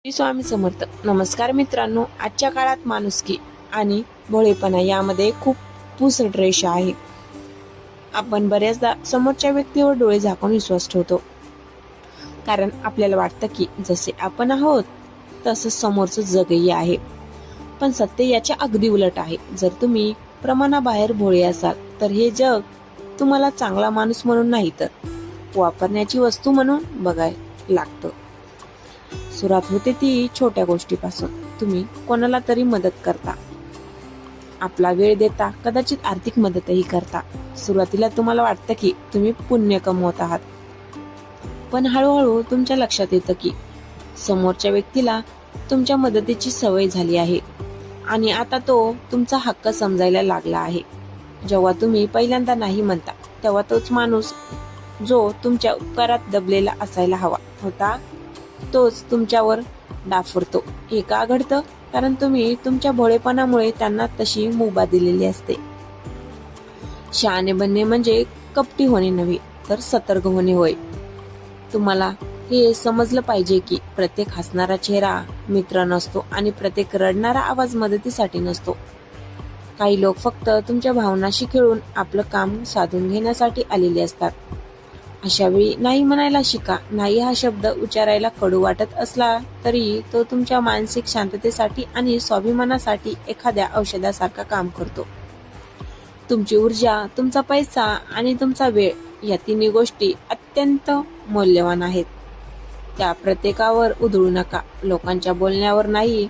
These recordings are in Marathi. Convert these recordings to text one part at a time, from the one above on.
श्री स्वामी समर्थ. नमस्कार मित्रांनो, आजच्या काळात माणुसकी आणि भोळेपणा यामध्ये खूप पुसट रेषा आहे. आपण बऱ्याचदा समोरच्या व्यक्तीवर डोळे झाकून विश्वास ठेवतो, कारण आपल्याला वाटतं की जसे आपण आहोत तसंच समोरचं जगही आहे. पण सत्य याच्या अगदी उलट आहे. जर तुम्ही प्रमाणाबाहेर भोळे असाल तर हे जग तुम्हाला चांगला माणूस म्हणून नाही तर वापरण्याची वस्तू म्हणून बघायला लागतं. सुरुवात होते ती छोट्या गोष्टीपासून. तुम्ही कोणाला तरी मदत करता, आपला वेळ देता, कदाचित आर्थिक मदतही करता. सुरुवातीला तुम्हाला वाटतं की तुम्ही पुण्य कमवत आहात, पण हळूहळू तुमच्या लक्षात येतं की समोरच्या व्यक्तीला तुमच्या मदतीची सवय झाली आहे आणि आता तो तुमचा हक्क समजायला लागला आहे. जेव्हा तुम्ही पहिल्यांदा नाही म्हणता तेव्हा तोच माणूस जो तुमच्या उपकारात दबलेला असायला हवा होता तोच तुमच्यावर डाफरतो. हे का घडतं? कारण तुम्ही तुमच्या भोळेपणामुळे त्यांना तशी मुभा दिलेली असते. शहाणे बनणे म्हणजे कपटी होणे नव्हे तर सतर्क होणे होय. तुम्हाला हे समजलं पाहिजे की प्रत्येक हसणारा चेहरा मित्र नसतो आणि प्रत्येक रडणारा आवाज मदतीसाठी नसतो. काही लोक फक्त तुमच्या भावनाशी खेळून आपलं काम साधून घेण्यासाठी आलेले असतात. अशा वेळी नाही म्हणायला शिका. नाही हा शब्द उच्चारायला कडू वाटत असला तरी तो तुमच्या मानसिक शांततेसाठी आणि स्वाभिमानासाठी एखाद्या औषधासारखा काम करतो. तुमची ऊर्जा, तुमचा पैसा आणि तुमचा वेळ या तिन्ही गोष्टी अत्यंत मौल्यवान आहेत. त्या प्रत्येकावर उधळू नका. लोकांच्या बोलण्यावर नाही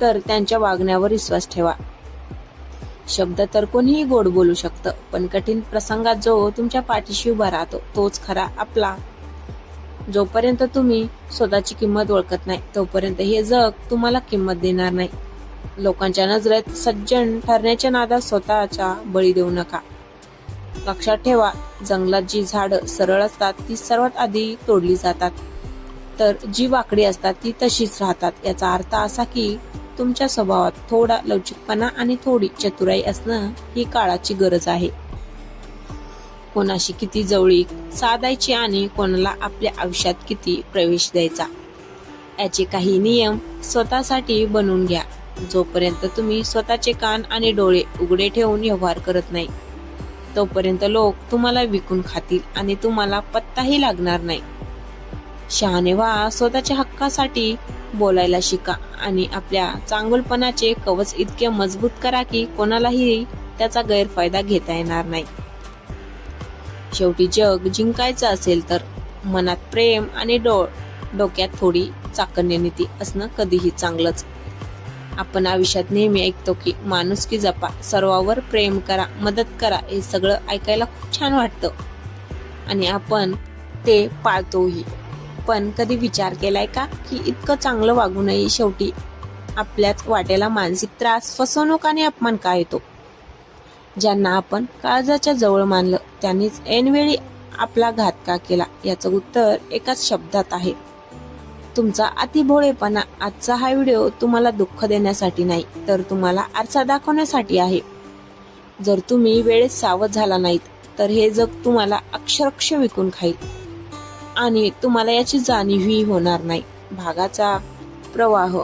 तर त्यांच्या वागण्यावर विश्वास ठेवा. शब्द तर कोणीही गोड बोलू शकतं, पण कठीण प्रसंगात जो तुमच्या पाठीशी उभा राहतो तोच खरा आपला. जोपर्यंत तुम्ही स्वतःची किंमत ओळखत नाही तोपर्यंत हे जग तुम्हाला किंमत देणार नाही. लोकांच्या नजरेत सज्जन ठरण्याच्या नादात स्वतःचा बळी देऊ नका. लक्षात ठेवा, जंगलात जी झाडं सरळ असतात ती सर्वात आधी तोडली जातात, तर जी वाकडी असतात ती तशीच राहतात. याचा अर्थ असा की तुमच्या स्वभावात थोडा लवचिकपणा आणि थोडी चतुराई असणं ही काळाची गरज आहे. कोणाशी किती जवळीक साधायची आणि कोणाला आपल्या आयुष्यात किती प्रवेश द्यायचा याचे काही नियम स्वतःसाठी बनवून घ्या. जोपर्यंत तुम्ही स्वतःचे कान आणि डोळे उघडे ठेवून व्यवहार करत नाही तोपर्यंत लोक तुम्हाला विकून खातील आणि तुम्हाला पत्ताही लागणार नाही. शहाणे व्हा, स्वतःच्या हक्कासाठी बोलायला शिका आणि आपल्या चांगुलपणाचे कवच इतके मजबूत करा की कोणालाही त्याचा गैरफायदा घेता येणार नाही. शेवटी जग जिंकायचं असेल तर मनात प्रेम आणि डोक्यात थोडी चाकण्यनीती असणं कधीही चांगलंच. आपण आयुष्यात नेहमी ऐकतो की माणुसकी जपा, सर्वांवर प्रेम करा, मदत करा. हे सगळं ऐकायला खूप छान वाटतं आणि आपण ते पाळतोही. पण कधी विचार केलाय का की इतकं चांगलं वागूनही शेवटी आपल्याच वाट्याला मानसिक त्रास, फसवणूक आणि अपमान का येतो? ज्यांना आपण काळजाच्या जवळ मानलं त्यांनीच ऐनवेळी आपला घात का केला? याचं उत्तर एकाच शब्दात आहे, तुमचा अतिभोळेपणा. आजचा हा व्हिडिओ तुम्हाला दुःख देण्यासाठी नाही तर तुम्हाला आरसा दाखवण्यासाठी आहे. जर तुम्ही वेळेत सावध झाला नाहीत तर हे जग तुम्हाला अक्षरशः विकून खाईल आणि तुम्हाला याची जाणीवही होणार नाही. भागाचा प्रवाह.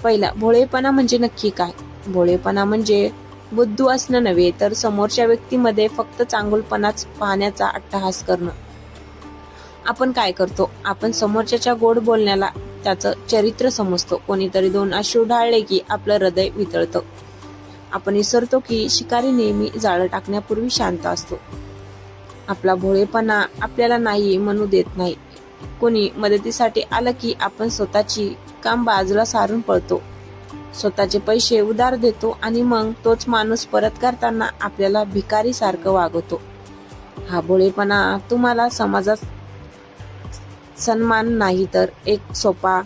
पहिला, भोळेपणा म्हणजे नक्की काय? भोळेपणा म्हणजे बुद्धू असणं नव्हे तर समोरच्या व्यक्तीमध्ये फक्त चांगुलपणाच पाहण्याचा अट्टहास करणं. आपण काय करतो? आपण समोरच्याच्या गोड बोलण्याला त्याचं चरित्र समजतो. कोणीतरी दोन अश्रू ढाळले की आपलं हृदय वितळतं. आपण विसरतो की शिकारी नेहमी जाळं टाकण्यापूर्वी शांत असतो. आपला भोळेपणा आपल्याला नाही म्हणू देत नाही. कोणी मदतीसाठी आलं की आपण स्वतःची काम बाजूला सारून पळतो, स्वतःचे पैसे उधार देतो आणि मग तोच माणूस परत करताना आपल्याला भिकारी सारखं वागवतो. हा भोळेपणा तुम्हाला समाजात सन्मान नाही तर एक सोपा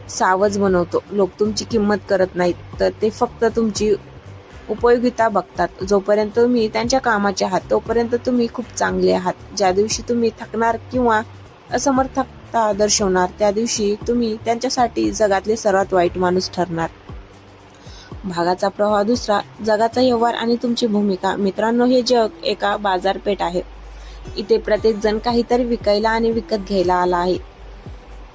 सावज बनवतो. लोक तुमची किंमत करत नाहीत तर ते फक्त तुमची उपयोगिता बघतात. जोपर्यंत तुम्ही त्यांच्या कामाचे आहात तोपर्यंत तुम्ही खूप चांगले आहात. ज्या दिवशी तुम्ही थकणार किंवा असमर्थता दर्शवणार त्या दिवशी तुम्ही त्यांच्यासाठी जगातले सर्वात वाईट माणूस ठरणार. भागाचा प्रवाह दुसरा, जगाचा व्यवहार आणि तुमची भूमिका. मित्रांनो, हे जग एका बाजारपेठ आहे. इथे प्रत्येक जण काहीतरी विकायला आणि विकत घ्यायला आला आहे.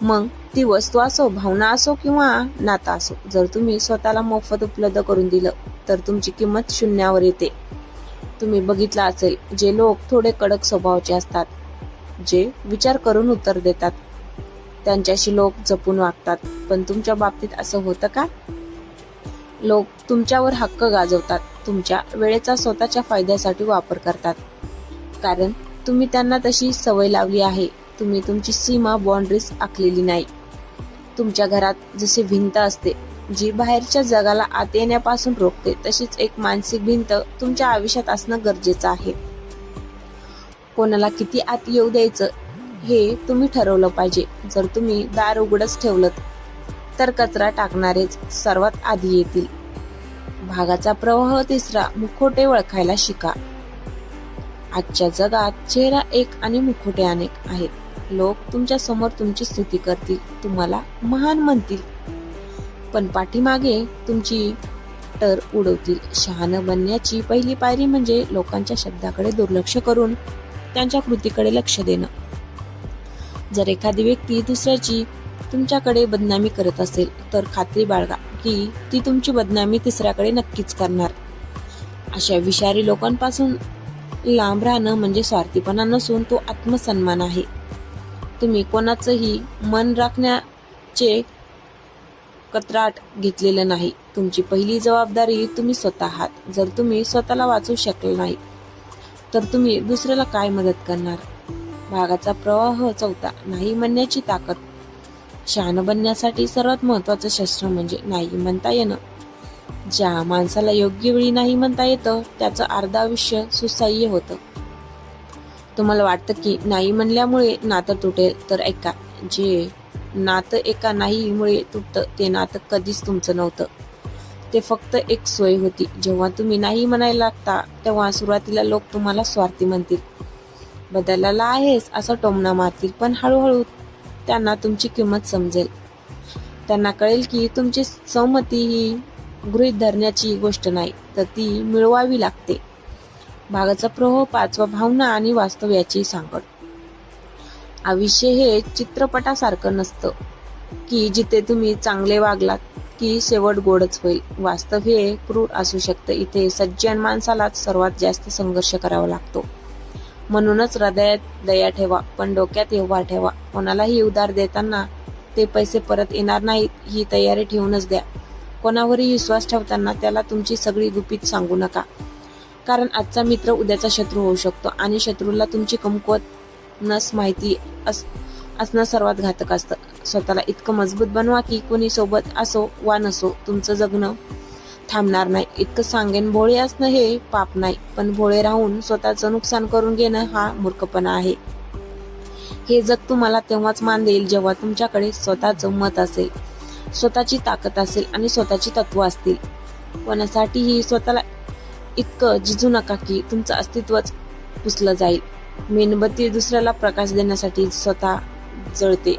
मग ती वस्तू असो, भावना असो किंवा नातं असो, जर तुम्ही स्वतःला मोफत उपलब्ध करून दिलं तर तुमची किंमत शून्यावर येते. तुम्ही बघितलं असेल, जे लोक थोडे कडक स्वभावाचे असतात, जे विचार करून उत्तर देतात, त्यांच्याशी लोक जपून वागतात. पण तुमच्या बाबतीत असं होतं का? लोक तुमच्यावर हक्क गाजवतात, तुमच्या वेळेचा स्वतःच्या फायद्यासाठी वापर करतात, कारण तुम्ही त्यांना तशी सवय लावली आहे. तुम्ही तुमची सीमा, बाउंड्रीज आखलेली नाही. तुमच्या घरात जशी भिंत असते जी बाहेरच्या जगाला आत येण्यापासून रोखते, तशीच एक मानसिक भिंत तुमच्या आयुष्यात असणं गरजेचं आहे. कोणाला किती आत येऊ द्यायचं हे तुम्ही ठरवलं पाहिजे. जर तुम्ही दार उघडच ठेवलं तर कचरा टाकणारेच सर्वात आधी येतील. भागाचा प्रवाह तिसरा, मुखवटे ओळखायला शिका. आजच्या जगात चेहरा एक आणि मुखवटे अनेक आहेत. लोक तुमच्या समोर तुमची स्तुती करतील, तुम्हाला महान म्हणतील, पण पाठीमागे तुमची टर उडवतील. शहाणं बनण्याची पहिली पायरी म्हणजे लोकांच्या शब्दाकडे दुर्लक्ष करून त्यांच्या कृतीकडे लक्ष देणं. जर एखादी व्यक्ती दुसऱ्याची तुमच्याकडे बदनामी करत असेल तर खात्री बाळगा की ती तुमची बदनामी तिसऱ्याकडे नक्कीच करणार. अशा विषारी लोकांपासून लांब राहणं म्हणजे स्वार्थीपणा नसून तो आत्मसन्मान आहे. तुम्ही कोणाचंही मन राखण्याचे कत्राट घेतलेलं नाही. तुमची पहिली जबाबदारी तुम्ही स्वतः आहात. जर तुम्ही स्वतःला वाचवू शकले नाही तर तुम्ही दुसऱ्याला काय मदत करणार? भागाचा प्रवाह चौथा, नाही म्हणण्याची ताकद. शहाणं बनण्यासाठी सर्वात महत्वाचं शस्त्र म्हणजे नाही म्हणता येणं. ज्या माणसाला योग्य वेळी नाही म्हणता येतं त्याचं अर्ध आयुष्य सुसह्य होतं. तुम्हाला वाटतं की नाही म्हणल्यामुळे नातं तुटेल, तर ऐका, जे नातं एका नाही मुळे तुटतं ते नातं कधीच तुमचं नव्हतं. ते फक्त एक सोय होती. जेव्हा तुम्ही नाही म्हणायला लागता तेव्हा सुरुवातीला लोक तुम्हाला स्वार्थी म्हणतील, बदलला आहेस असं टोमणा मारतील, पण हळूहळू त्यांना तुमची किंमत समजेल. त्यांना कळेल की तुमची सहमती ही गृहीत धरण्याची गोष्ट नाही, तर ती मिळवावी लागते. भागाचा प्रवाह पाचवा, भावना आणि वास्तव याची सांगड. आयुष्य हे चित्रपटासारखं नसतं की जिथे तुम्ही चांगले वागलात की शेवट गोडच होईल. वास्तव हे क्रूर असू शकतं. इथे सज्जन माणसालाच सर्वात जास्त संघर्ष करावा लागतो. म्हणूनच हृदयात दया ठेवा, पण डोक्यात व्यवहार ठेवा. कोणालाही उधार देताना ते पैसे परत येणार नाहीत ही तयारी ठेवूनच द्या. कोणावरही विश्वास ठेवताना त्याला तुमची सगळी गुपित सांगू नका, कारण आजचा मित्र उद्याचा शत्रू होऊ शकतो आणि शत्रूला तुमची कमकुवत नस माहिती असणं सर्वात घातक असतं. स्वतःला इतकं मजबूत बनवा की कोणी सोबत असो वा नसो तुमचं जगणं थांबणार नाही. इतकं सांगेन, भोळे असणं हे पाप नाही, पण भोळे राहून स्वतःचं नुकसान करून घेणं हा मूर्खपणा आहे. हे जग तुम्हाला तेव्हाच मान देईल जेव्हा तुमच्याकडे स्वतःचं मत असेल, स्वतःची ताकद असेल आणि स्वतःची तत्व असतील. कोणासाठीही स्वतःला इतकं झिजू नका की तुमचं अस्तित्वच पुसलं जाईल. मेणबत्ती दुसऱ्याला प्रकाश देण्यासाठी स्वतः जळते,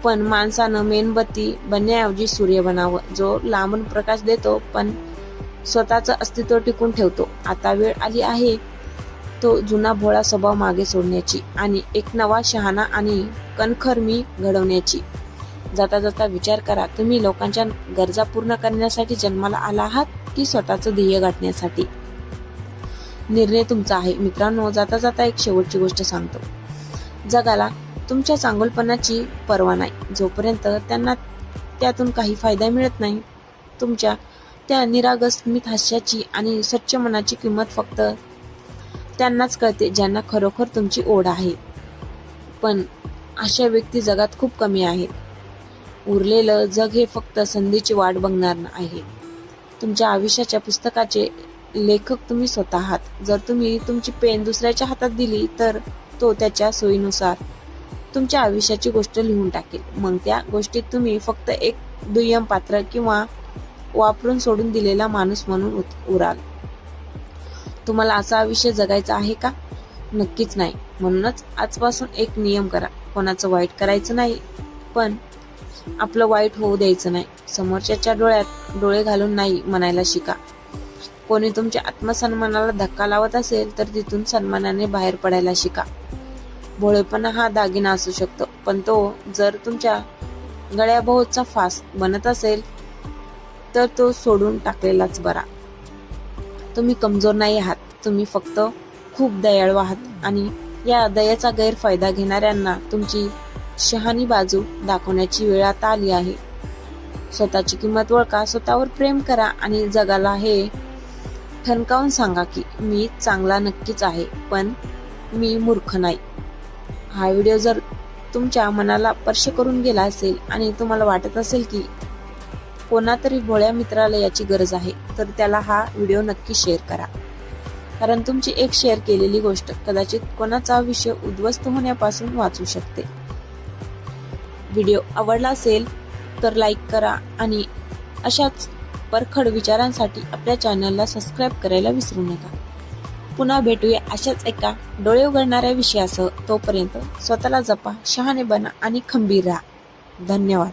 पण माणसानं मेणबत्ती बनण्याऐवजी सूर्य बनावं, जो लांबून प्रकाश देतो पण स्वतःचं अस्तित्व टिकून ठेवतो. आता वेळ आली आहे तो जुना भोळा स्वभाव मागे सोडण्याची आणि एक नवा, शहाणा आणि कणखरमी घडवण्याची. जाता जाता विचार करा, तुम्ही लोकांच्या गरजा पूर्ण करण्यासाठी जन्माला आला आहात की स्वतःचं ध्येय गाठण्यासाठी? निर्णय तुमचा आहे. मित्रांनो, जाता जाता एक शेवटची गोष्ट सांगतो. जगाला तुमच्या चांगुलपणाची पर्वा नाही. जोपर्यंत त्यांना त्यातून काही फायदा मिळत नाही, तुमच्या त्या निरागस स्मित हास्याची आणि स्वच्छ मनाची किंमत फक्त त्यांनाच कळते ज्यांना खरोखर तुमची ओढ आहे. पण अशा व्यक्ती जगात खूप कमी आहेत. उरलेलं जग हे फक्त संधीची वाट बघणार आहे. तुमच्या आयुष्याच्या पुस्तकाचे लेखक तुम्ही स्वतः आहात. जर तुम्ही तुमची पेन दुसऱ्याच्या हातात दिली तर तो त्याच्या सोयीनुसार तुमच्या आयुष्याची गोष्ट लिहून टाकेल. मग त्या गोष्टीत तुम्ही फक्त एक दुय्यम पात्र किंवा वापरून सोडून दिलेला माणूस म्हणून उराल. तुम्हाला असा आयुष्य जगायचं आहे का? नक्कीच नाही. म्हणूनच आजपासून एक नियम करा, कोणाचं वाईट करायचं नाही, पण आपलं वाईट होऊ द्यायचं नाही. समोरच्याच्या डोळ्यात डोळे घालून नाही म्हणायला शिका. कोणी तुमच्या आत्मसन्मानाला धक्का लावत असेल तर तिथून सन्मानाने बाहेर पडायला शिका. भोळेपणा हा दागिना असू शकतो, पण तो जर तुमच्या गळ्याभोवतचा फास बनत असेल तर तो सोडून टाकलेलाच बरा. तुम्ही कमजोर नाही आहात, तुम्ही फक्त खूप दयाळू आहात आणि या दयेचा गैरफायदा घेणाऱ्यांना तुमची शहाणी बाजू दाखवण्याची वेळ आता आली आहे. स्वतःची किंमत ओळखा, स्वतःवर प्रेम करा आणि जगाला हे ठणकावून सांगा की मी चांगला नक्कीच आहे, पण मी मूर्ख नाही. हा व्हिडिओ जर तुमच्या मनाला स्पर्श करून गेला असेल आणि तुम्हाला वाटत असेल की कोणातरी भोळ्या मित्राला याची गरज आहे, तर त्याला हा व्हिडिओ नक्की शेअर करा. कारण तुमची एक शेअर केलेली गोष्ट कदाचित कोणाचा विषय उद्ध्वस्त होण्यापासून वाचू शकते. व्हिडिओ आवडला असेल तर लाईक करा आणि अशाच परखड विचारांसाठी आपल्या चॅनलला सबस्क्राईब करायला विसरू नका. पुन्हा भेटूया अशाच एका डोळे उघडणाऱ्या विषयासह. तोपर्यंत स्वतःला जपा, शहाणे बना आणि खंबीर राहा. धन्यवाद.